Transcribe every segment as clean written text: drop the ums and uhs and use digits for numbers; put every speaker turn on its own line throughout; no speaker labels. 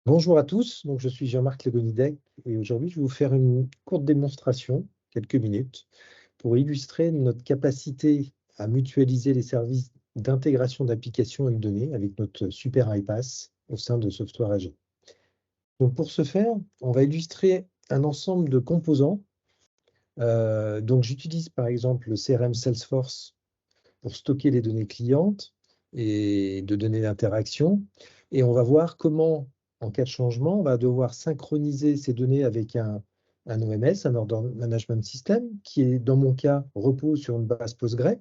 Bonjour à tous, donc je suis Jean-Marc Legonidec et aujourd'hui je vais vous faire une courte démonstration, quelques minutes, pour illustrer notre capacité à mutualiser les services d'intégration d'applications et de données avec notre super iPaaS au sein de Software AG. Donc pour ce faire, on va illustrer un ensemble de composants. Donc j'utilise par exemple le CRM Salesforce pour stocker les données clientes et de données d'interaction. Et on va voir comment, en cas de changement, on va devoir synchroniser ces données avec un OMS, un Order Management System, qui est, dans mon cas, repose sur une base Postgre,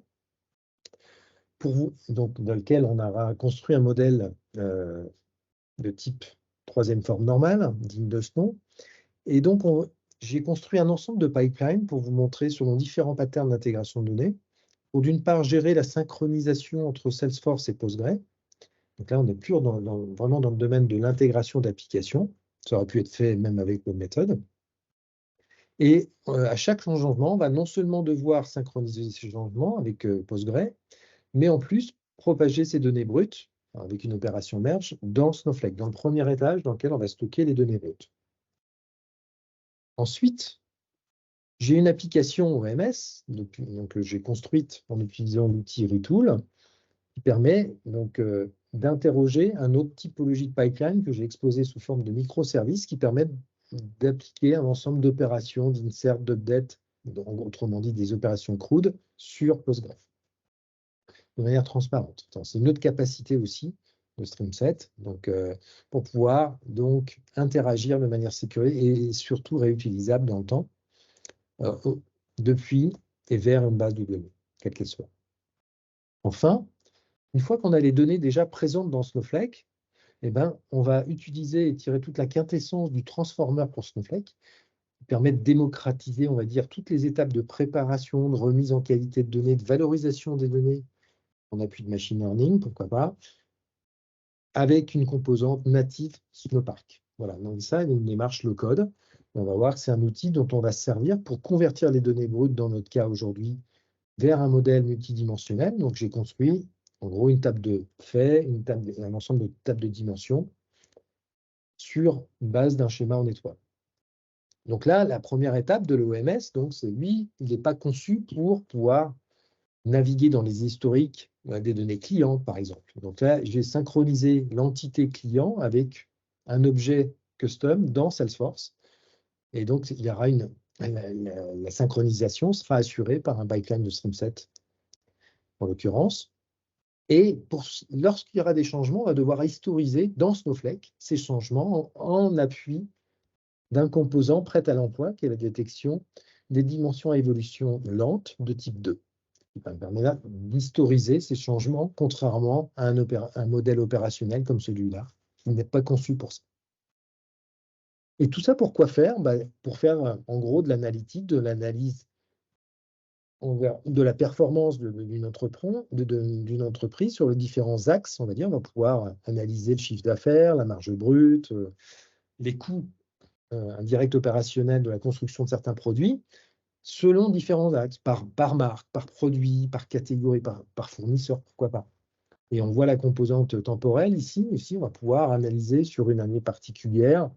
donc, dans lequel on aura construit un modèle de type troisième forme normale, digne de ce nom. Et donc, j'ai construit un ensemble de pipelines pour vous montrer selon différents patterns d'intégration de données, pour d'une part gérer la synchronisation entre Salesforce et Postgre. Donc là, on est vraiment dans le domaine de l'intégration d'applications. Ça aurait pu être fait même avec notre méthode. Et à chaque changement, on va non seulement devoir synchroniser ces changements avec Postgre, mais en plus propager ces données brutes avec une opération merge dans Snowflake, dans le premier étage dans lequel on va stocker les données brutes. Ensuite, j'ai une application OMS que j'ai construite en utilisant l'outil Retool qui permet donc d'interroger un autre typologie de pipeline que j'ai exposé sous forme de microservices qui permettent d'appliquer un ensemble d'opérations, d'insert, d'update, autrement dit des opérations CRUD sur Postgre de manière transparente. C'est une autre capacité aussi de StreamSet, donc, pour pouvoir donc interagir de manière sécurisée et surtout réutilisable dans le temps depuis et vers une base de données, quelle qu'elle soit. Enfin, une fois qu'on a les données déjà présentes dans Snowflake, eh ben, on va utiliser et tirer toute la quintessence du transformer pour Snowflake, qui permet de démocratiser, on va dire, toutes les étapes de préparation, de remise en qualité de données, de valorisation des données en appui de machine learning, pourquoi pas, avec une composante native Snowpark. Voilà, donc ça, une démarche low code. On va voir que c'est un outil dont on va se servir pour convertir les données brutes, dans notre cas aujourd'hui, vers un modèle multidimensionnel. Donc, j'ai construit en gros une table de faits, un ensemble de tables de dimensions sur base d'un schéma en étoile. Donc là, la première étape de l'OMS, donc c'est lui, il n'est pas conçu pour pouvoir naviguer dans les historiques des données clients, par exemple. Donc là, j'ai synchronisé l'entité client avec un objet custom dans Salesforce. Et donc, il y aura la synchronisation sera assurée par un pipeline de StreamSet, en l'occurrence. Et lorsqu'il y aura des changements, on va devoir historiser dans Snowflake ces changements en appui d'un composant prêt à l'emploi, qui est la détection des dimensions à évolution lente de type 2, qui permet d'historiser ces changements, contrairement à un modèle opérationnel comme celui-là, qui n'est pas conçu pour ça. Et tout ça, pour quoi faire? Pour faire, en gros, de l'analytique, de l'analyse de la performance d'une entreprise sur les différents axes, on va dire. On va pouvoir analyser le chiffre d'affaires, la marge brute, les coûts indirects opérationnels de la construction de certains produits, selon différents axes, par marque, par produit, par catégorie, par fournisseur, pourquoi pas. Et on voit la composante temporelle ici. Ici, on va pouvoir analyser sur une année particulière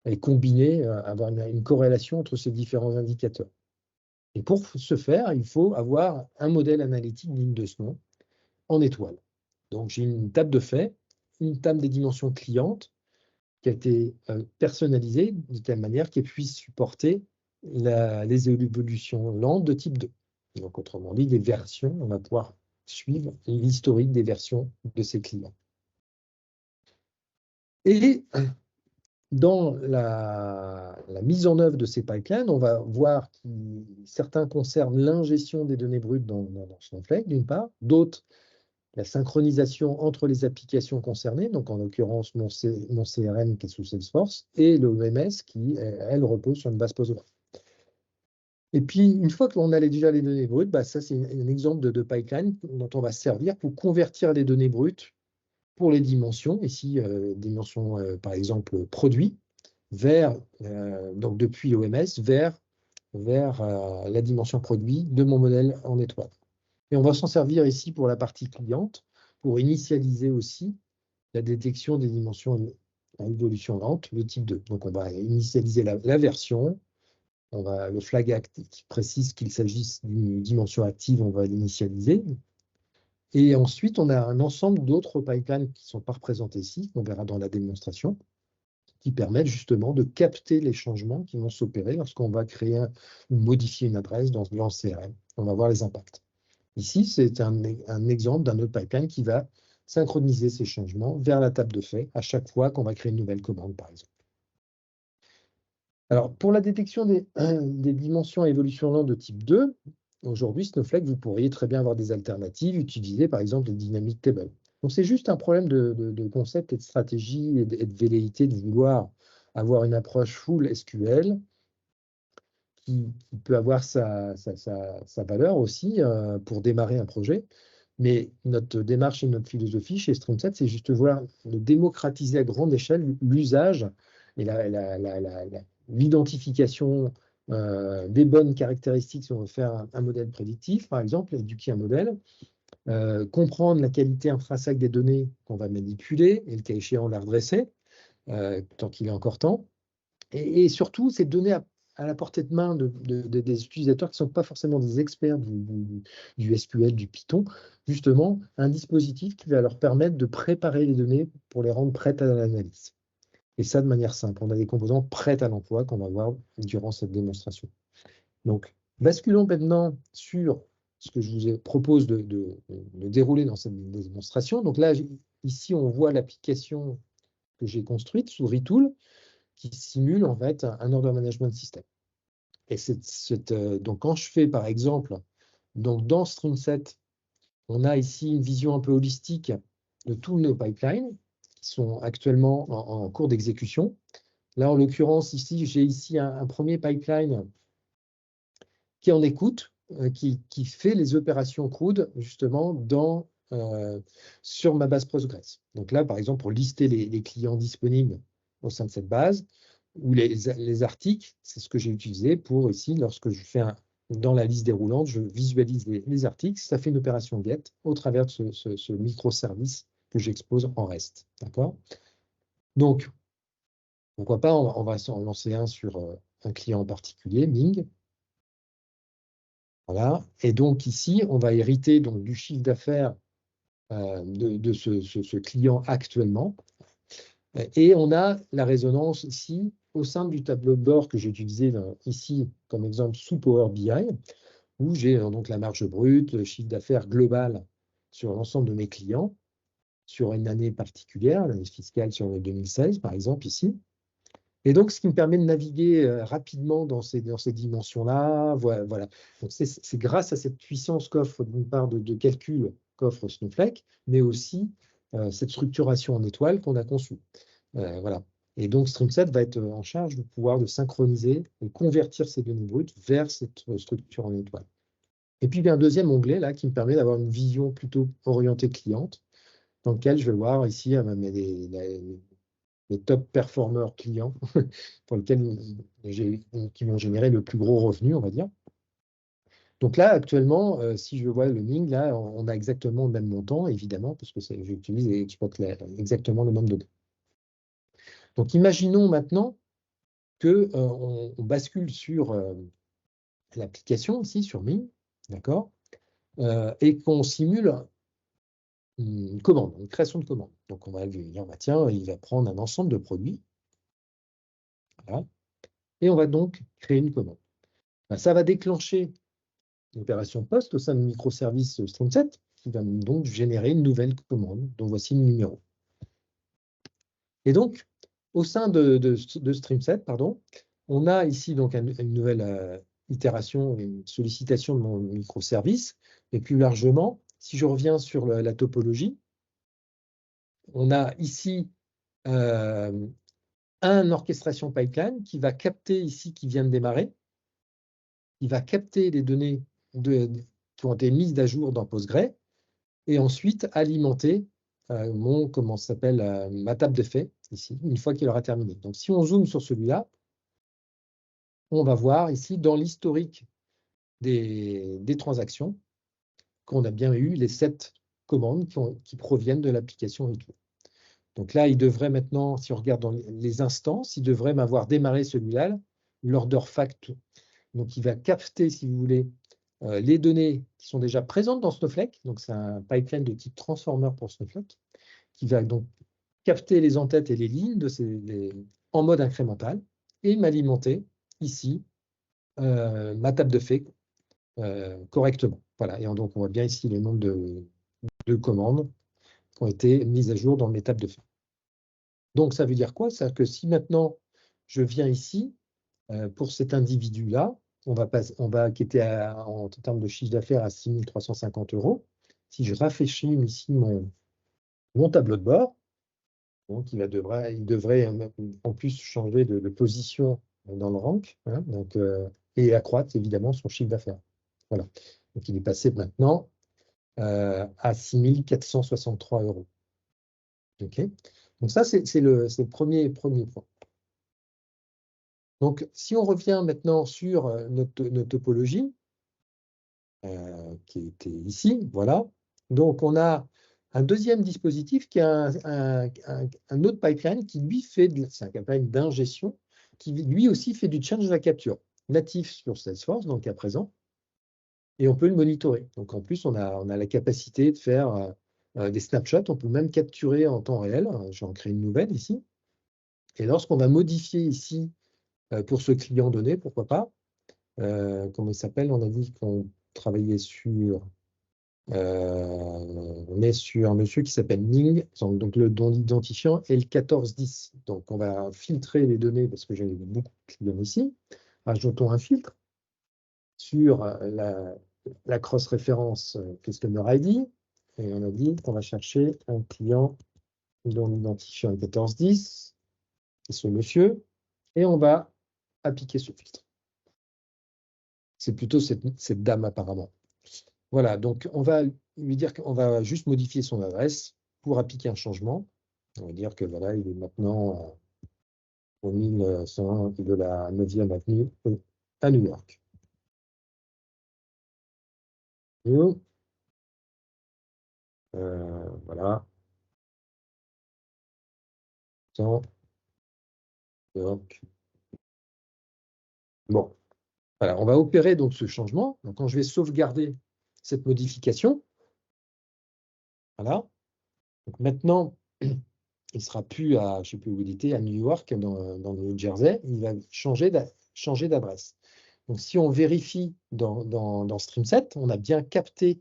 et combiner, avoir une corrélation entre ces différents indicateurs. Et pour ce faire, il faut avoir un modèle analytique digne de ce nom, en étoile. Donc, j'ai une table de faits, une table des dimensions clientes qui a été personnalisée de telle manière qu'elle puisse supporter les évolutions lentes de type 2. Donc, autrement dit, des versions, on va pouvoir suivre l'historique des versions de ces clients. Et dans la mise en œuvre de ces pipelines, on va voir que certains concernent l'ingestion des données brutes dans Snowflake, d'une part, d'autres, la synchronisation entre les applications concernées, donc en l'occurrence mon CRM qui est sous Salesforce, et l'OMS qui, elle, repose sur une base Postgre. Et puis, une fois que l'on a déjà les données brutes, ça c'est un exemple de pipeline dont on va se servir pour convertir les données brutes pour les dimensions, ici, dimension par exemple produit, donc depuis l'OMS vers la dimension produit de mon modèle en étoile. Et on va s'en servir ici pour la partie cliente, pour initialiser aussi la détection des dimensions à évolution lente de type 2. Donc, on va initialiser la version. Le flag act qui précise qu'il s'agisse d'une dimension active, on va l'initialiser. Et ensuite, on a un ensemble d'autres pipelines qui ne sont pas représentés ici, qu'on verra dans la démonstration, qui permettent justement de capter les changements qui vont s'opérer lorsqu'on va créer ou modifier une adresse dans le CRM. On va voir les impacts. Ici, c'est un exemple d'un autre pipeline qui va synchroniser ces changements vers la table de fait à chaque fois qu'on va créer une nouvelle commande, par exemple. Alors, pour la détection des dimensions à évolution lente de type 2, aujourd'hui, Snowflake, vous pourriez très bien avoir des alternatives, utiliser par exemple les dynamic tables. Donc, c'est juste un problème de concept et de stratégie et de velléité de vouloir avoir une approche full SQL qui peut avoir sa valeur aussi pour démarrer un projet. Mais notre démarche et notre philosophie chez Streamset, c'est juste de démocratiser à grande échelle l'usage et l'identification des bonnes caractéristiques si on veut faire un modèle prédictif, par exemple, éduquer un modèle, comprendre la qualité intrinsèque des données qu'on va manipuler et le cas échéant la redresser tant qu'il est encore temps. Et surtout, c'est donner à la portée de main des utilisateurs qui ne sont pas forcément des experts du SQL, du Python, justement, un dispositif qui va leur permettre de préparer les données pour les rendre prêtes à l'analyse. Et ça de manière simple. On a des composants prêts à l'emploi qu'on va voir durant cette démonstration. Donc, basculons maintenant sur ce que je vous propose de dérouler dans cette démonstration. Donc là, ici, on voit l'application que j'ai construite sous Retool, qui simule en fait un order management system. Et donc quand je fais par exemple, donc dans Streamset, on a ici une vision un peu holistique de tous nos pipelines qui sont actuellement en cours d'exécution. Là, en l'occurrence, ici, j'ai ici un premier pipeline qui est en écoute, qui fait les opérations CRUD justement sur ma base Postgres. Donc là, par exemple, pour lister les clients disponibles au sein de cette base, ou les articles, c'est ce que j'ai utilisé pour ici, lorsque je fais dans la liste déroulante, je visualise les articles, ça fait une opération GET au travers de ce microservice que j'expose en REST. D'accord? Donc, pourquoi pas, on va s'en lancer un sur un client en particulier, Ming. Voilà. Et donc ici, on va hériter donc, du chiffre d'affaires de ce client actuellement. Et on a la résonance ici au sein du tableau de bord que j'ai utilisé ici comme exemple sous Power BI, où j'ai donc la marge brute, le chiffre d'affaires global sur l'ensemble de mes clients, sur une année particulière, l'année fiscale sur le 2016 par exemple ici. Et donc, ce qui me permet de naviguer rapidement dans ces dimensions-là. Voilà. C'est grâce à cette puissance qu'offre d'une part de calcul qu'offre Snowflake, mais aussi cette structuration en étoile qu'on a conçue. Voilà. Et donc, Streamset va être en charge de pouvoir de synchroniser et convertir ces données brutes vers cette structure en étoile. Et puis, il y a un deuxième onglet là qui me permet d'avoir une vision plutôt orientée cliente, dans lequel je vais voir ici les top performers clients pour lesquels qui vont générer le plus gros revenu, on va dire. Donc là, actuellement, si je vois le Ming, là, on a exactement le même montant, évidemment, parce que j'utilise et exploite exactement le même données. Donc imaginons maintenant qu'on bascule sur l'application ici, sur Ming, d'accord, et qu'on simule une commande, une création de commande. Donc on va lui dire, bah, tiens, il va prendre un ensemble de produits. Voilà. Et on va donc créer une commande. Ben, ça va déclencher une opération post au sein du microservice Streamset qui va donc générer une nouvelle commande, dont voici le numéro. Et donc, au sein de Streamset, pardon, on a ici donc une nouvelle itération, une sollicitation de mon microservice. Et plus largement, si je reviens sur la topologie, on a ici un orchestration pipeline qui va capter ici, qui vient de démarrer, qui va capter les données qui ont été mises à jour dans Postgre et ensuite alimenter ma table de fait ici, une fois qu'il aura terminé. Donc, si on zoome sur celui-là, on va voir ici dans l'historique des transactions qu'on a bien eu les 7 commandes qui proviennent de l'application Retool. Donc là, il devrait maintenant, si on regarde dans les instances, il devrait m'avoir démarré celui-là, l'order fact. Donc il va capter, si vous voulez, les données qui sont déjà présentes dans Snowflake. Donc c'est un pipeline de type transformer pour Snowflake, qui va donc capter les entêtes et les lignes en mode incrémental et m'alimenter ici ma table de faits correctement. Voilà. Et donc on voit bien ici le nombre de commandes qui ont été mises à jour dans mes tables de faits. Donc ça veut dire quoi? C'est que si maintenant je viens ici, pour cet individu-là, on va quitter en termes de chiffre d'affaires à 6 350 €. Si je rafraîchis ici mon tableau de bord, donc il devrait en plus changer de position dans le rank, hein, donc, et accroître évidemment son chiffre d'affaires. Voilà. Donc il est passé maintenant à 6 463 €. OK. Donc ça, c'est le premier point. Donc, si on revient maintenant sur notre topologie, qui était ici, voilà. Donc, on a un deuxième dispositif qui est un autre pipeline qui, lui, c'est un pipeline d'ingestion, qui, lui aussi, fait du change à capture, natif sur Salesforce, donc à présent, et on peut le monitorer. Donc, en plus, on a la capacité de faire des snapshots, on peut même capturer en temps réel. Je vais en créer une nouvelle ici. Et lorsqu'on va modifier ici, pour ce client donné, pourquoi pas, comment il s'appelle? On a dit qu'on travaillait sur... on est sur un monsieur qui s'appelle Ning, donc dont l'identifiant est le 1410. Donc, on va filtrer les données parce que j'ai beaucoup de clients ici. Ajoutons un filtre sur la cross-référence Customer ID. Et on a dit qu'on va chercher un client dont l'identifiant est 1410, c'est ce monsieur, et on va appliquer ce filtre. C'est plutôt cette dame apparemment. Voilà, donc on va lui dire qu'on va juste modifier son adresse pour appliquer un changement. On va dire que voilà, il est maintenant au 1101 de la 9e avenue à New York. Voilà. New York. Bon, voilà, on va opérer donc ce changement. Donc quand je vais sauvegarder cette modification, voilà. Donc maintenant, il ne sera plus à, je ne sais plus où il était, à New York, dans le New Jersey, il va changer d'adresse. Donc, si on vérifie dans StreamSet, on a bien capté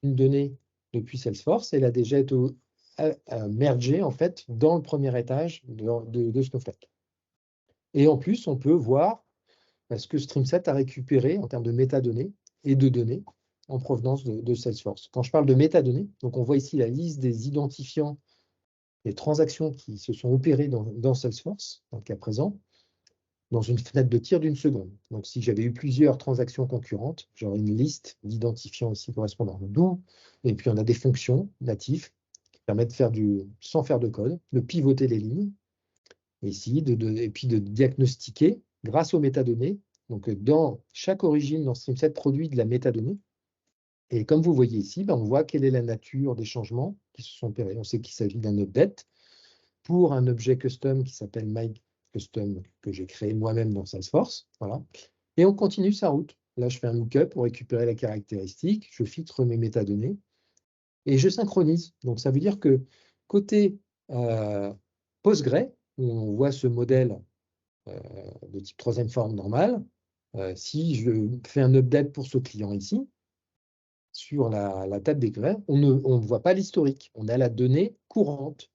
une donnée depuis Salesforce et elle a déjà été mergée en fait dans le premier étage de Snowflake. Et en plus, on peut voir ce que StreamSet a récupéré en termes de métadonnées et de données en provenance de Salesforce. Quand je parle de métadonnées, donc on voit ici la liste des identifiants des transactions qui se sont opérées dans Salesforce, dans le cas présent, dans une fenêtre de tir d'une seconde. Donc, si j'avais eu plusieurs transactions concurrentes, j'aurais une liste d'identifiants ici correspondants. D'où, et puis on a des fonctions natives qui permettent de faire sans faire de code, de pivoter les lignes, ici, et puis de diagnostiquer grâce aux métadonnées. Donc, dans chaque origine dans StreamSet produit de la métadonnée. Et comme vous voyez ici, on voit quelle est la nature des changements qui se sont opérés. On sait qu'il s'agit d'un update pour un objet custom qui s'appelle MyCustom que j'ai créé moi-même dans Salesforce. Voilà. Et on continue sa route. Là, je fais un lookup pour récupérer la caractéristique, je filtre mes métadonnées et je synchronise. Donc, ça veut dire que côté Postgre, où on voit ce modèle de type troisième forme normale, si je fais un update pour ce client ici, sur la table des grès, on ne voit pas l'historique. On a la donnée courante,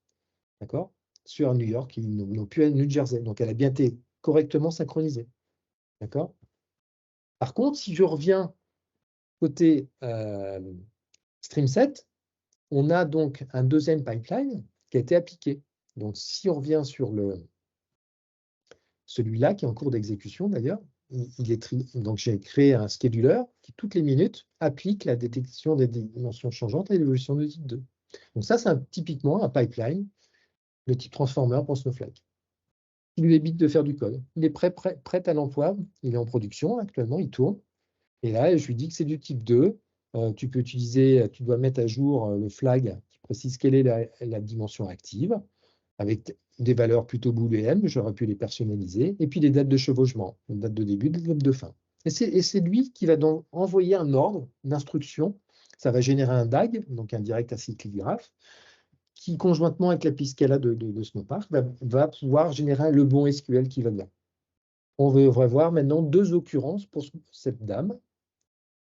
d'accord, sur New York, ils n'ont plus à New Jersey. Donc, elle a bien été correctement synchronisée. D'accord. Par contre, si je reviens côté StreamSet, on a donc un deuxième pipeline qui a été appliqué. Donc, si on revient sur celui-là, qui est en cours d'exécution d'ailleurs, donc j'ai créé un scheduler qui, toutes les minutes, applique la détection des dimensions changeantes et l'évolution de type 2. Donc ça, c'est typiquement un pipeline de type transformer pour Snowflake. Il lui évite de faire du code. Il est prêt à l'emploi, il est en production actuellement, il tourne. Et là, je lui dis que c'est du type 2. Tu dois mettre à jour le flag qui précise quelle est la dimension active. avec des valeurs plutôt booléennes, mais j'aurais pu les personnaliser, et puis les dates de chevauchement, une date de début, des dates de fin. Et c'est lui qui va donc envoyer un ordre, une instruction. Ça va générer un DAG, donc un direct acyclic graph, qui, conjointement avec la Piscala de Snowpark, va pouvoir générer le bon SQL qui va bien. On va voir maintenant deux occurrences pour cette dame,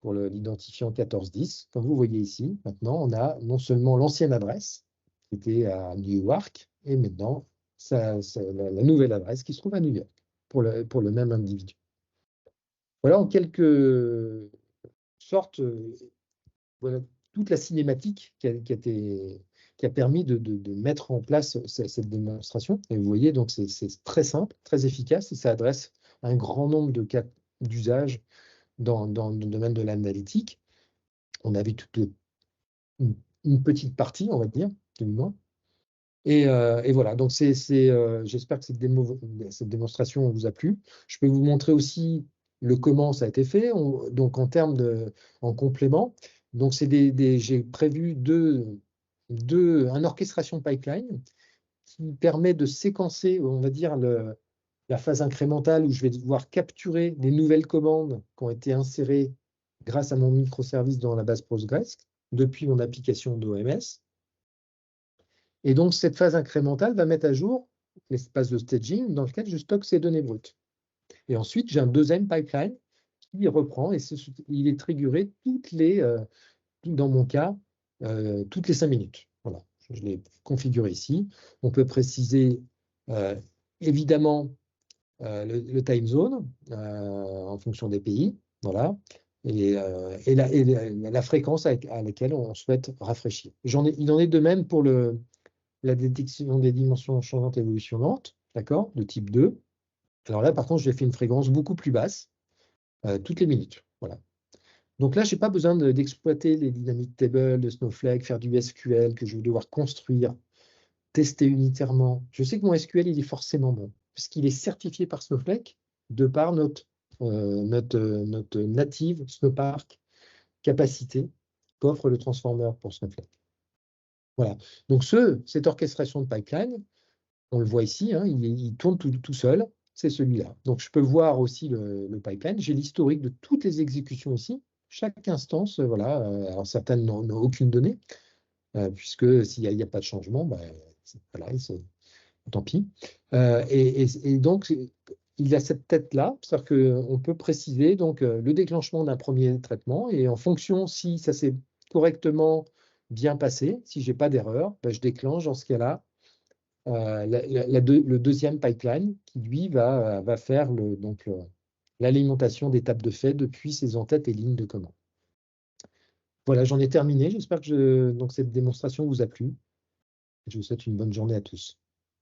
pour l'identifiant 1410. Comme vous voyez ici, maintenant, on a non seulement l'ancienne adresse, qui était à Newark, et maintenant, la nouvelle adresse qui se trouve à New York, pour le même individu. Voilà en quelque sorte voilà, toute la cinématique qui a permis de mettre en place cette démonstration. Et vous voyez, donc c'est très simple, très efficace, et ça adresse un grand nombre de cas d'usage dans le domaine de l'analytique. On a vu toute une petite partie, on va dire, du moins. Et voilà, donc j'espère que cette démonstration vous a plu. Je peux vous montrer aussi le comment ça a été fait, donc en complément. Donc j'ai prévu un orchestration pipeline qui permet de séquencer, on va dire, la phase incrémentale où je vais devoir capturer les nouvelles commandes qui ont été insérées grâce à mon microservice dans la base Postgres depuis mon application d'OMS. Et donc, cette phase incrémentale va mettre à jour l'espace de staging dans lequel je stocke ces données brutes. Et ensuite, j'ai un deuxième pipeline qui reprend et il est triggeré dans mon cas, toutes les 5 minutes. Voilà, je l'ai configuré ici. On peut préciser évidemment le time zone en fonction des pays. Voilà. Et la fréquence à laquelle on souhaite rafraîchir. Il en est de même pour la détection des dimensions changeantes et évolutionnantes, d'accord, de type 2. Alors là, par contre, j'ai fait une fréquence beaucoup plus basse, toutes les minutes. Voilà. Donc là, je n'ai pas besoin d'exploiter les dynamic tables de Snowflake, faire du SQL que je vais devoir construire, tester unitairement. Je sais que mon SQL, il est forcément bon, puisqu'il est certifié par Snowflake de par notre native Snowpark capacité qu'offre le transformer pour Snowflake. Voilà. Donc cette orchestration de pipeline, on le voit ici, hein, il tourne tout seul, c'est celui-là. Donc je peux voir aussi le pipeline. J'ai l'historique de toutes les exécutions ici. Chaque instance, voilà, alors certaines n'ont aucune donnée, puisque s'il n'y a pas de changement, ben, voilà, tant pis. Et donc, il a cette tête-là, c'est-à-dire qu'on peut préciser donc, le déclenchement d'un premier traitement, et en fonction si ça s'est correctement bien passé, si je n'ai pas d'erreur, ben, je déclenche dans ce cas-là le deuxième pipeline qui, lui, va faire l'alimentation des tables de fait depuis ses entêtes et lignes de commande. Voilà, j'en ai terminé. J'espère que donc cette démonstration vous a plu. Je vous souhaite une bonne journée à tous.